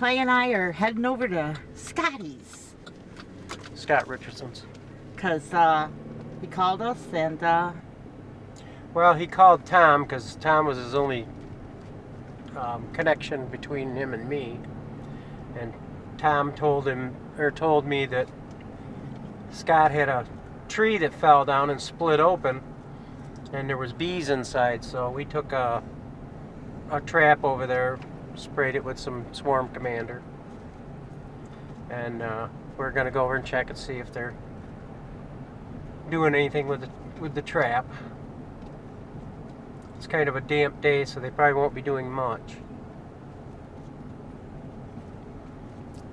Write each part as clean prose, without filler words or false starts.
Clay and I are heading over to Scotty's. Scott Richardson's. Because he called us and... Well, he called Tom because Tom was his only connection between him and me. And Tom told me that Scott had a tree that fell down and split open, and there was bees inside. So we took a trap over there, sprayed it with some Swarm Commander, and we're gonna go over and check and see if they're doing anything with the trap. It's kind of a damp day, so they probably won't be doing much.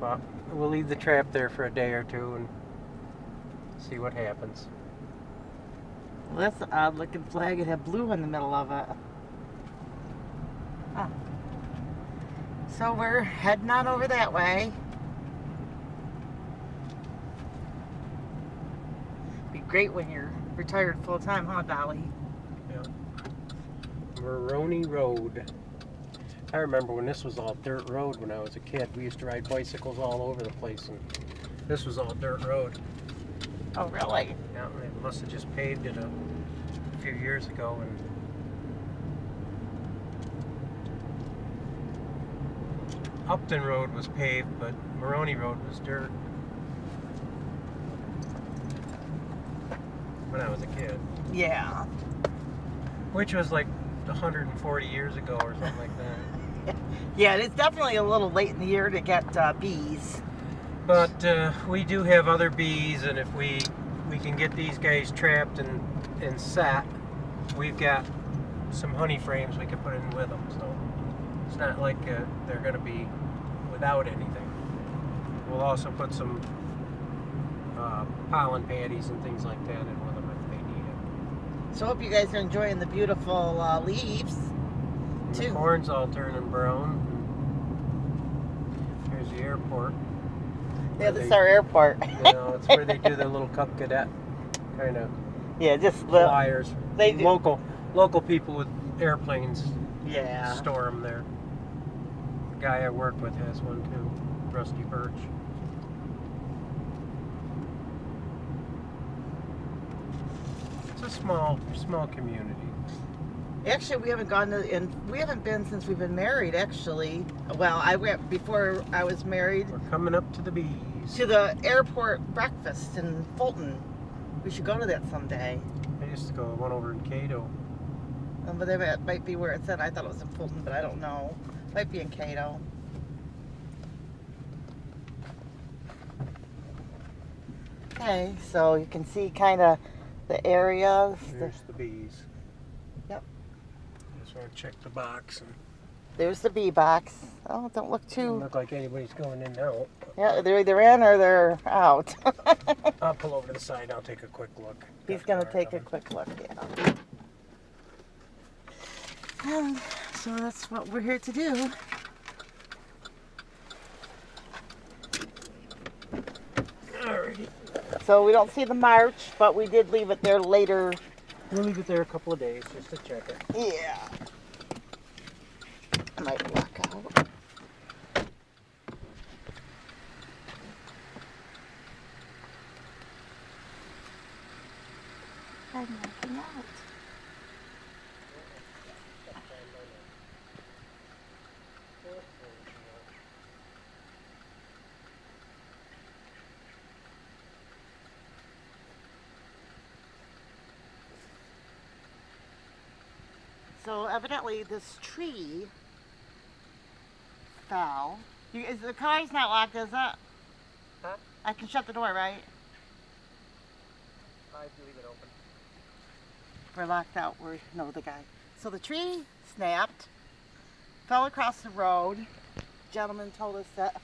But we'll leave the trap there for a day or two and see what happens. Well, that's an odd looking flag. It had blue in the middle of it. Oh. So we're heading on over that way. Be great when you're retired full time, huh, Dolly? Yeah. Maroney Road. I remember when this was all dirt road when I was a kid. We used to ride bicycles all over the place, and this was all dirt road. Oh, really? Yeah, they must have just paved it a few years ago. And Upton Road was paved, but Maroney Road was dirt when I was a kid. Yeah. Which was like 140 years ago or something like that. Yeah, it's definitely a little late in the year to get bees. But we do have other bees, and if we can get these guys trapped and set, we've got some honey frames we can put in with them. So it's not like they're going to be without anything. We'll also put some pollen patties and things like that in with them if they need it. So I hope you guys are enjoying the beautiful leaves. And too. the corn's all turning brown. Here's the airport. Yeah, this is our airport. You know, it's where they do their little Cub Cadet kind of Yeah, just flyers. They do. Local people with airplanes Yeah. store them there. The guy I work with has one too, Rusty Birch. It's a small community. Actually, we haven't gone to, and we haven't been since we've been married. Actually, well, I went before I was married We're coming up to the bees. to the airport breakfast in Fulton. We should go to that someday. I used to go one over in Cato. But that might be where it said. I thought it was in Fulton, but I don't know. Might be in Cato. Okay, so you can see kind of the areas. There's the bees. Yep. Just want to check the box. And There's the bee box. Oh, don't look doesn't too. look like anybody's going in now. Yeah, they're either in or they're out. I'll pull over to the side. I'll take a quick look. He's Got gonna the car take a coming. quick look. Yeah. So that's what we're here to do. Alrighty. So we don't see the march, but we did leave it there later. We'll leave it there a couple of days just to check it. Yeah. I might walk out. I'm walking out. So evidently this tree fell. Is the car's not locked, is it? Huh? I can shut the door, right? I leave it open. We're locked out. No, the guy. So the tree snapped, fell across the road. Gentleman told us that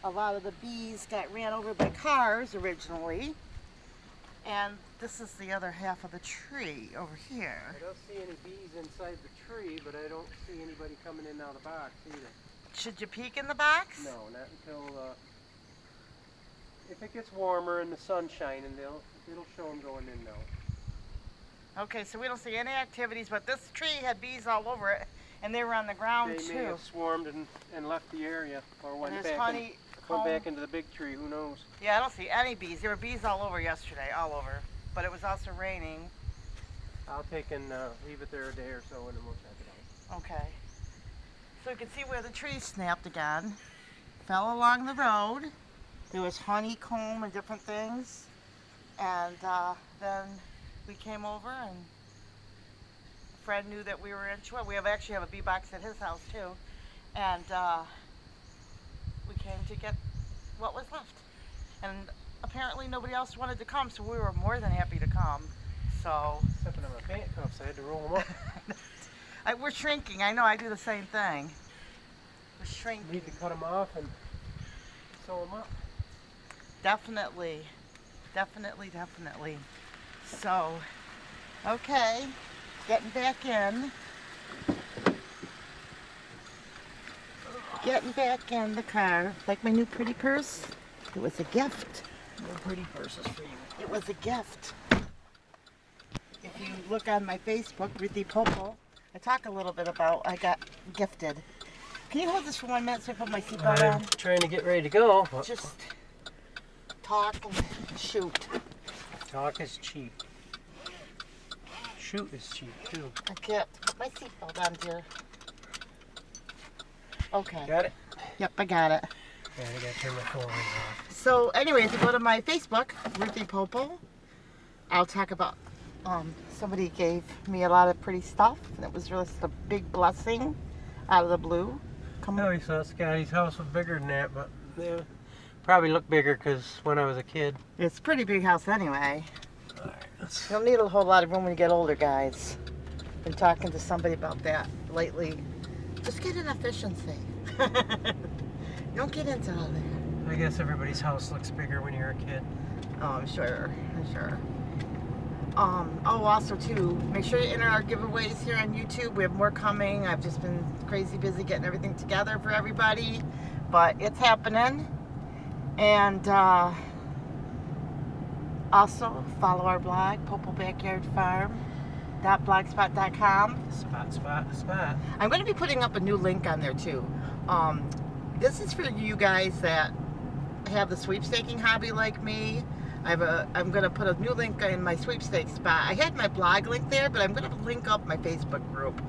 a lot of the bees got ran over by cars originally. And this is the other half of the tree over here. I don't see any bees inside the tree, but I don't see anybody coming in and out of the box either. Should you peek in the box? No, not until if it gets warmer and the sun's shining, it'll show them going in now. Okay, so we don't see any activities, but this tree had bees all over it. And they were on the ground They may too. have swarmed and left the area, or And went there's back, honey went back into the big tree. Who knows? Yeah, I don't see any bees. There were bees all over yesterday, all over. But it was also raining. I'll take and leave it there a day or so, and then we'll check it out. Okay. So you can see where the tree snapped again. Fell along the road. There was honeycomb and different things. And then we came over, and Fred knew that we were into it. We actually have a bee box at his house too. And we came to get what was left. And apparently nobody else wanted to come, so we were more than happy to come. So Stepping on my pant cuffs, I had to roll them up. we're shrinking. I know, I do the same thing. We're shrinking. Need to cut them off and sew them up. Definitely. Definitely, definitely. So, okay. Getting back in. Getting back in the car. Like my new pretty purse? It was a gift. No pretty purses for you. It was a gift. If you look on my Facebook, Ruthie Popo, I talk a little bit about I got gifted. Can you hold this for 1 minute so I put my seatbelt I'm on? trying to get ready to go. Just talk and shoot. Talk is cheap. Shoot is cheap too. I can't put my seatbelt on, dear. Okay. Got it? Yep, I got it. Yeah, I gotta turn my phone off. So anyways, you go to my Facebook, Ruthie Popo. I'll talk about somebody gave me a lot of pretty stuff, and it was really just a big blessing out of the blue. I always thought Scotty's house was bigger than that, but yeah, probably looked bigger because when I was a kid. It's a pretty big house anyway. Alright, let's... You don't need a whole lot of room when you get older, guys. Been talking to somebody about that lately. Just get an efficiency. Don't get into all that. I guess everybody's house looks bigger when you're a kid. Oh, I'm sure. I'm sure. Oh, also too, make sure you enter our giveaways here on YouTube. We have more coming. I've just been crazy busy getting everything together for everybody, but it's happening. And also follow our blog, popobackyardfarm.blogspot.com. Spot. I'm going to be putting up a new link on there too. This is for you guys that have the sweepstaking hobby like me. I'm going to put a new link in my sweepstakes spot. I had my blog link there, but I'm going to link up my Facebook group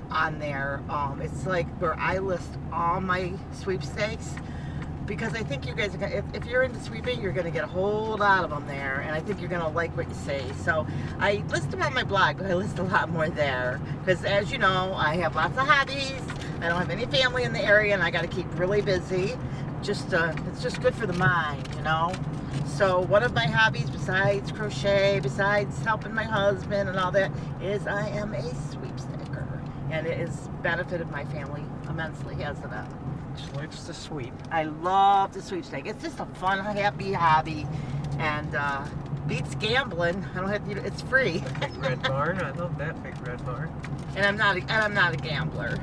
on there. It's like where I list all my sweepstakes, because I think you guys are gonna, if you're into sweeping, you're going to get a whole lot of them there, and I think you're going to like what you see. So I list them on my blog, but I list a lot more there, because as you know, I have lots of hobbies. I don't have any family in the area, and I got to keep really busy. It's just good for the mind, you know. So one of my hobbies, besides crochet, besides helping my husband and all that, is I am a sweepstaker, and it has benefited my family immensely, hasn't it? She likes to sweep. I love to sweepstake. It's just a fun, happy hobby, and beats gambling. I don't have to. It's free. Big red barn. I love that big red barn. And I'm not a gambler,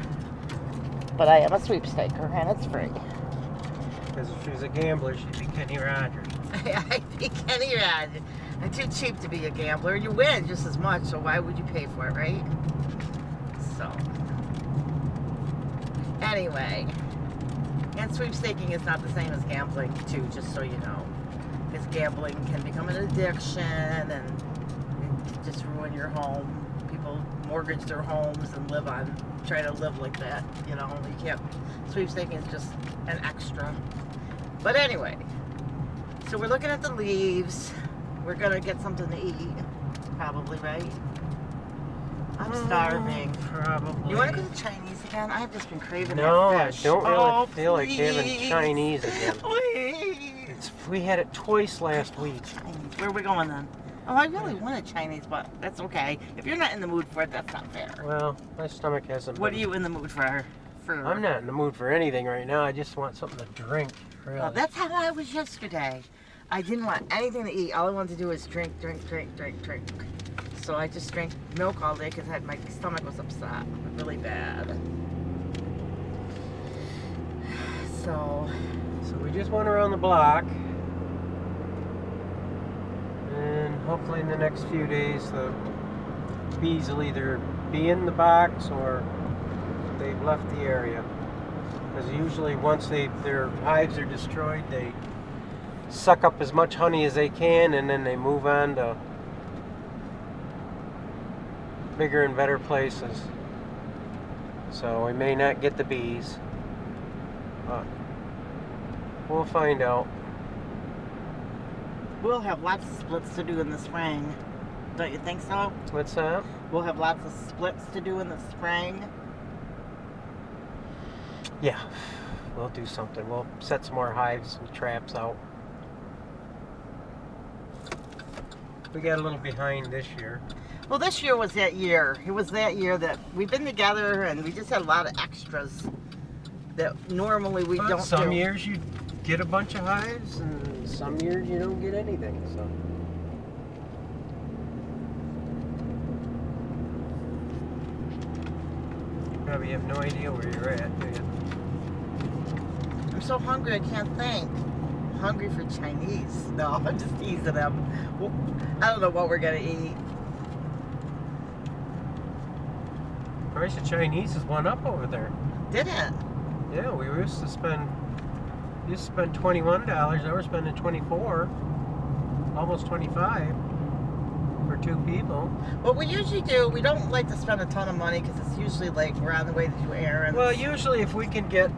but I am a sweepstaker, and it's free. Because if she was a gambler, she'd be Kenny Rogers. I think Kenny Rogers. I'm too cheap to be a gambler. You win just as much, so why would you pay for it, right? So, anyway, and sweepstaking is not the same as gambling, too, just so you know. Because gambling can become an addiction and just ruin your home. People mortgage their homes and try to live like that, you know. You can't. Sweepstaking is just an extra. But anyway, so we're looking at the leaves. We're gonna get something to eat, probably, right? I'm starving. Probably. You want to go to Chinese again? I've just been craving No, that I fish. don't really Oh, feel like having please. Chinese again. Please. We had it twice last week. Chinese. Where are we going then? Oh, I really wanted Chinese, but that's okay. If you're not in the mood for it, that's not fair. Well, my stomach hasn't What are been... you in the mood for? I'm not in the mood for anything right now. I just want something to drink, really. Well, that's how I was yesterday. I didn't want anything to eat. All I wanted to do was drink. So I just drank milk all day because my stomach was upset really bad. So we just went around the block. And hopefully in the next few days the bees will either be in the box or they they've left the area. Because usually once their hives are destroyed, they suck up as much honey as they can, and then they move on to bigger and better places. So we may not get the bees, but we'll find out. We'll have lots of splits to do in the spring. Don't you think so? What's that? We'll have lots of splits to do in the spring. Yeah, we'll do something. We'll set some more hives and traps out. We got a little behind this year. Well, this year was that year. It was that year that we've been together and we just had a lot of extras that normally we But don't some do. years you get a bunch of hives, and some years you don't get anything. So. Probably have no idea where you're at, do you? I'm so hungry I can't think. Hungry for Chinese. No, I'm just teasing them. Well, I don't know what we're gonna eat. Price of Chinese has went up over there. Did it? Yeah, we used to spend $21. Now we're spending 24, almost 25 for two people. What we usually do, we don't like to spend a ton of money because it's usually like we're on the way to do errands. Well, usually if we can get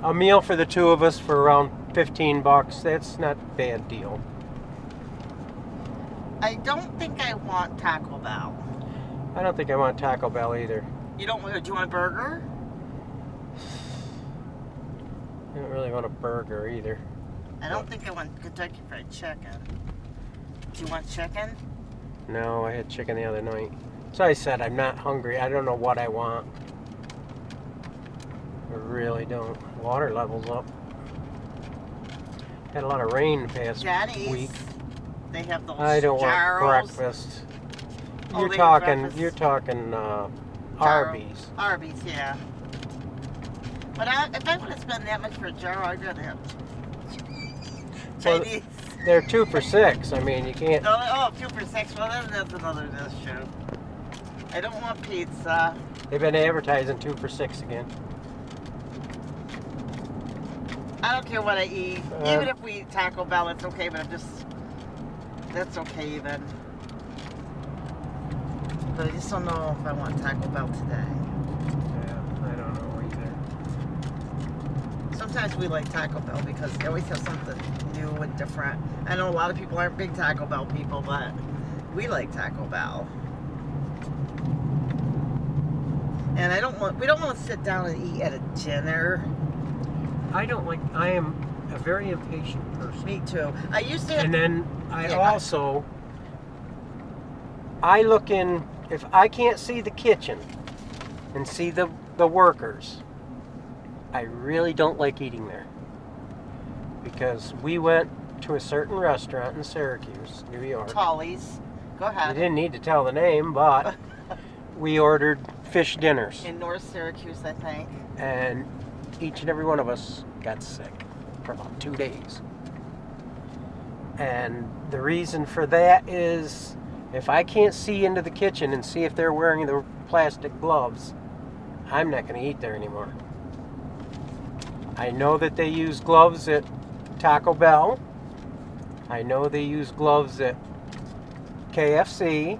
a meal for the two of us for around 15 bucks, that's not a bad deal. I don't think I want Taco Bell. I don't think I want Taco Bell either. You don't want? Do you want a burger? I don't really want a burger either. I don't think I want Kentucky Fried Chicken. Do you want chicken? No, I had chicken the other night. So I said I'm not hungry. I don't know what I want. I really don't. Water level's up. Had a lot of rain the past Jenny's. week. They have those I don't gyros. want breakfast. Oh, You're they have talking. breakfast. You're talking Gyro. Arby's. Arby's, yeah. But if I want to spend that much for a gyro, I'd rather have Well, Chinese. they're 2 for $6. I mean, you can't. Oh, 2 for $6. Well, that's another issue. I don't want pizza. They've been advertising 2 for $6 again. I don't care what I eat. Even if we eat Taco Bell, it's okay, but that's okay even. But I just don't know if I want Taco Bell today. Yeah, I don't know either. Sometimes we like Taco Bell because they always have something new and different. I know a lot of people aren't big Taco Bell people, but we like Taco Bell. And we don't want to sit down and eat at a dinner. I am a very impatient person. Me too. I used to have, And then I Yeah. also, I look in, if I can't see the kitchen and see the workers, I really don't like eating there. Because we went to a certain restaurant in Syracuse, New York. Tully's. Go You ahead. didn't need to tell the name, but we ordered fish dinners. In North Syracuse, I think. And each and every one of us got sick for about 2 days. And the reason for that is if I can't see into the kitchen and see if they're wearing the plastic gloves, I'm not going to eat there anymore. I know that they use gloves at Taco Bell. I know they use gloves at KFC.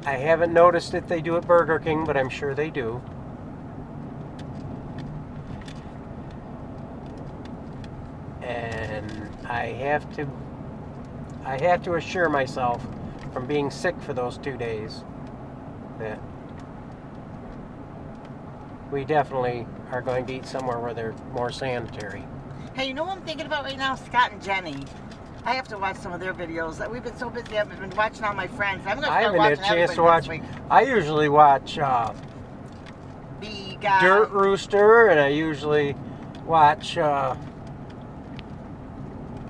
I haven't noticed that they do at Burger King, but I'm sure they do. And I have to assure myself from being sick for those 2 days that we definitely are going to eat somewhere where they're more sanitary. Hey, you know what I'm thinking about right now? Scott and Jenny. I have to watch some of their videos. We've been so busy. I've been watching all my friends. I'm going to I start haven't had a watching chance to everybody watch. next week. I usually watch The guy. Dirt Rooster, and I usually watch Tassie.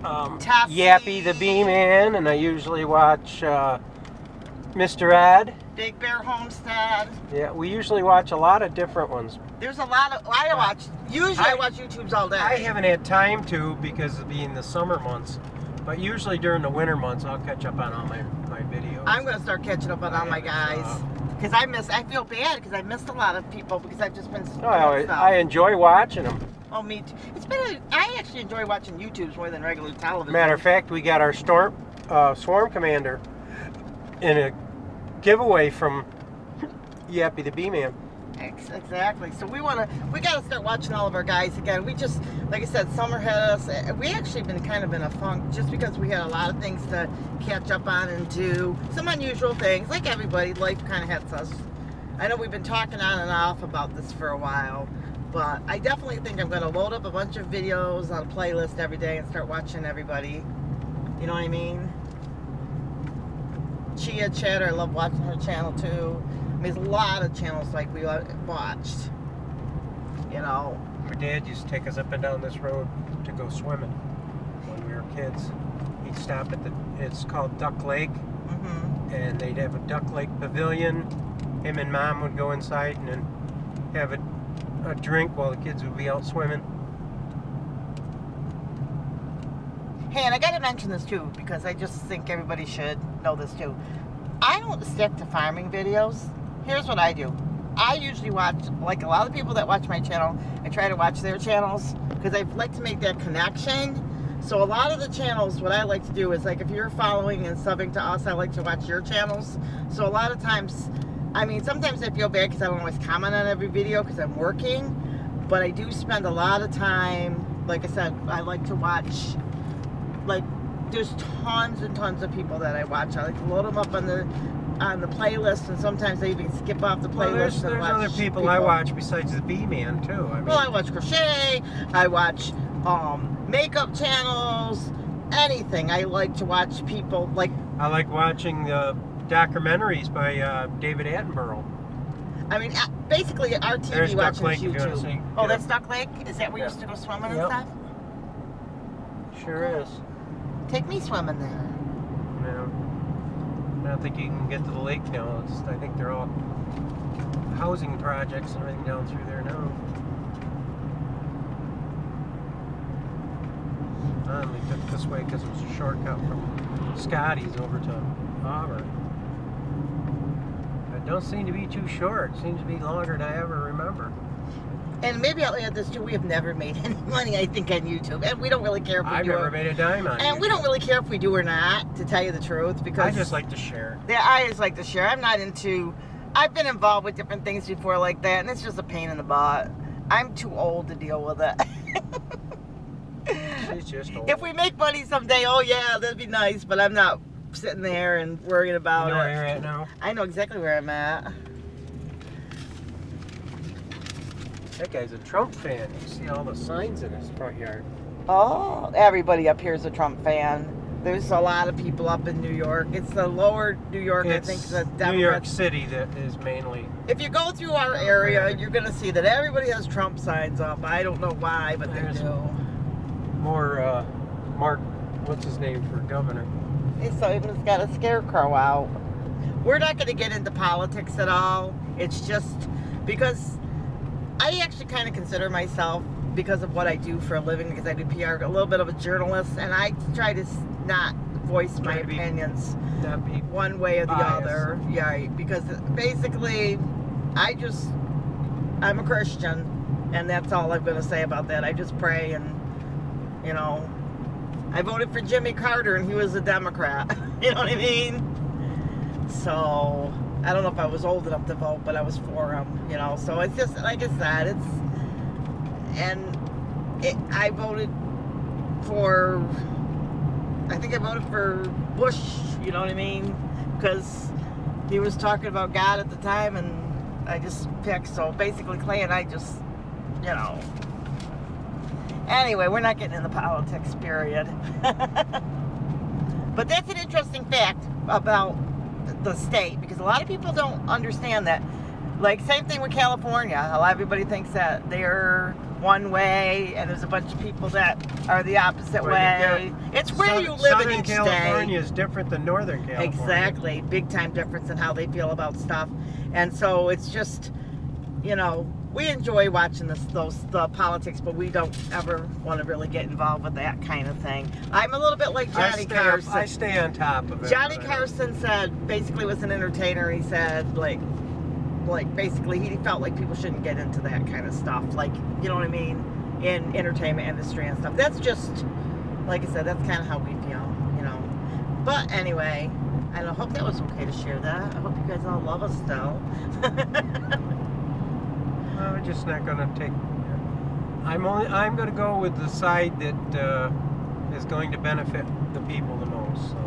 Yappy the Bee Man, and I usually watch Mr. Ed. Big Bear Homestead. Yeah, we usually watch a lot of different ones. There's a lot of. I watch YouTubes all day. I haven't had time to because of being the summer months, But usually during the winter months, I'll catch up on all my videos. I'm going to start catching up on all my guys. Because I feel bad because I missed a lot of people because I've just been I enjoy watching them. Oh, me too. I actually enjoy watching YouTubes more than regular television. Matter of fact, we got our Swarm Commander in a giveaway from Yappy the Bee-Man. Exactly. So we got to start watching all of our guys again. We just, like I said, summer had us. We actually been kind of in a funk just because we had a lot of things to catch up on and do. Some unusual things, like everybody. Life kind of hits us. I know we've been talking on and off about this for a while, but I definitely think I'm going to load up a bunch of videos on a playlist every day and start watching everybody. You know what I mean? Chia Chatter, I love watching her channel too. There's a lot of channels like we watched, you know. Our dad used to take us up and down this road to go swimming when we were kids. He'd stop at it's called Duck Lake, and they'd have a Duck Lake pavilion. Him and Mom would go inside and then have a drink while the kids would be out swimming. Hey, and I gotta mention this too, because I just think everybody should know this too. I don't stick to farming videos. Here's what I do. I usually watch, like a lot of people that watch my channel, I try to watch their channels because I like to make that connection. So a lot of the channels, what I like to do is, like, if you're following and subbing to us, I like to watch your channels. So a lot of times, I mean, sometimes I feel bad because I don't always comment on every video because I'm working, but I do spend a lot of time, like I said, I like to watch, like, there's tons and tons of people that I watch. I like to load them up on the playlist, and sometimes I even skip off the playlist. Well, there's and watch other people I watch besides the Bee-Man too. I mean, well, I watch crochet, I watch makeup channels, anything. I like to watch people like. I like watching documentaries by David Attenborough. I mean, basically our TV There's watching Duck Lake, is if you wanna YouTube. see. Oh, Yeah. that's Duck Lake? Is that where you used to go swimming and stuff? Sure is. Take me swimming there. No, I don't think you can get to the lake now. I think they're all housing projects and everything down through there now. I only took this way because it was a shortcut from Scotty's over to Auburn. It don't seem to be too short. It seems to be longer than I ever remember. And maybe I'll add this too. We have never made any money, I think, on YouTube, and we don't really care if we I've do. never made a dime on And YouTube. we don't really care if we do or not, to tell you the truth, because I just like to share. yeah, I just like to share. I'm not into. I've been involved with different things before like that, and it's just a pain in the butt. I'm too old to deal with it. She's just old. If we make money someday, oh yeah, that'd be nice. But I'm not sitting there and worrying about You know it. where you're at now? I know exactly where I'm at. That guy's a Trump fan. You see all the signs in his front yard. Oh, everybody up here is a Trump fan. There's a lot of people up in New York. It's the lower New York, I think, the New York Democrats. City that is mainly. If you go through our area, you're going to see that everybody has Trump signs up. I don't know why, but they There's do. More Mark, what's his name for governor? So even it's got a scarecrow out. We're not going to get into politics at all. It's just because I actually kind of consider myself, because of what I do for a living, because I do PR, a little bit of a journalist, and I try to not voice my Try to be- opinions Not be one way or the biased. other. Yeah, because basically, I'm a Christian, and that's all I'm going to say about that. I just pray, and, you know, I voted for Jimmy Carter, and he was a Democrat. You know what I mean? So, I don't know if I was old enough to vote, but I was for him, you know. So, it's just, like I said, I voted for, I think I voted for Bush, you know what I mean? Because he was talking about God at the time, and I just picked. So basically, Clay and I just, you know. Anyway, we're not getting into politics, period. But that's an interesting fact about the state, because a lot of people don't understand that. Like, same thing with California. Everybody thinks that they're one way, and there's a bunch of people that are the opposite way. It's where you live in Southern each California day. is different than Northern California. Exactly. Big time difference in how they feel about stuff. And so it's just, you know, we enjoy watching the politics, but we don't ever want to really get involved with that kind of thing. I'm a little bit like Johnny Carson. I stay on top of it. Johnny Carson said, basically was an entertainer. He said, like basically he felt like people shouldn't get into that kind of stuff. Like, you know what I mean? In entertainment industry and stuff. That's just, like I said, that's kind of how we feel, you know. But anyway, I hope that was okay to share that. I hope you guys all love us still. Well, we're just not gonna take. I'm gonna go with the side that is going to benefit the people the most. So.